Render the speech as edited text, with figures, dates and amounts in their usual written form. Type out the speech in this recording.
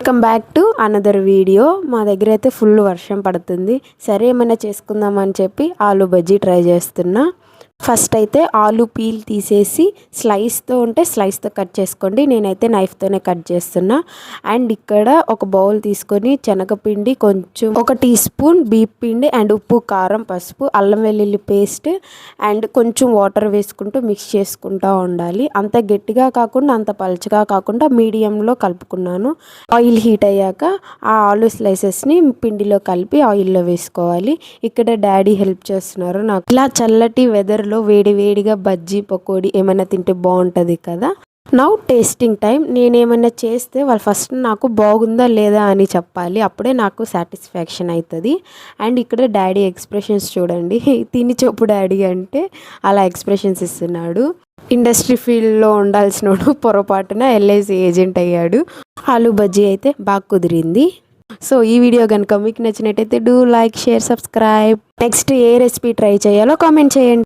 Welcome back to another video. మా దగ్గర అయితే ఫుల్ వర్షం పడుతుంది. సరే ఏమైనా చేసుకుందామని చెప్పి ఆలూ బజ్జీ ట్రై చేస్తున్నా. ఫస్ట్ అయితే ఆలూ పీల్ తీసేసి స్లైస్తో ఉంటే స్లైస్తో కట్ చేసుకోండి. నేనైతే నైఫ్తోనే కట్ చేస్తున్నా. అండ్ ఇక్కడ ఒక బౌల్ తీసుకొని శనగపిండి, కొంచెం 1 టీ స్పూన్ బియ్యం పిండి అండ్ ఉప్పు, కారం, పసుపు, అల్లం వెల్లుల్లి పేస్ట్ అండ్ కొంచెం వాటర్ వేసుకుంటూ మిక్స్ చేసుకుంటూ ఉండాలి. అంత గట్టిగా కాకుండా అంత పలుచగా కాకుండా మీడియంలో కలుపుకున్నాను. ఆయిల్ హీట్ అయ్యాక ఆ ఆలూ స్లైసెస్ని పిండిలో కలిపి ఆయిల్లో వేసుకోవాలి. ఇక్కడ డాడీ హెల్ప్ చేస్తున్నారు నాకు. ఇలా చల్లటి వెదర్లో వేడివేడిగా బజ్జీ, పకోడీ ఏమైనా తింటే బాగుంటుంది కదా. Now tasting time. నేనేమైనా చేస్తే వాళ్ళు ఫస్ట్ నాకు బాగుందా లేదా అని చెప్పాలి. అప్పుడే నాకు సాటిస్ఫాక్షన్ అవుతుంది. అండ్ ఇక్కడ డాడీ ఎక్స్ప్రెషన్స్ చూడండి. తిని చెప్పు డాడీ అంటే అలా ఎక్స్ప్రెషన్స్ ఇస్తున్నాడు. ఇండస్ట్రీ ఫీల్డ్లో ఉండాల్సినోడు పొరపాటున ఎల్ఐసి ఏజెంట్ అయ్యాడు. ఆలూ బజ్జీ అయితే బాగా కుదిరింది. సో ఈ వీడియో కనుక మీకు నచ్చినట్టయితే do like, share, subscribe. Next A recipe try చేయాలో కామెంట్ చేయండి.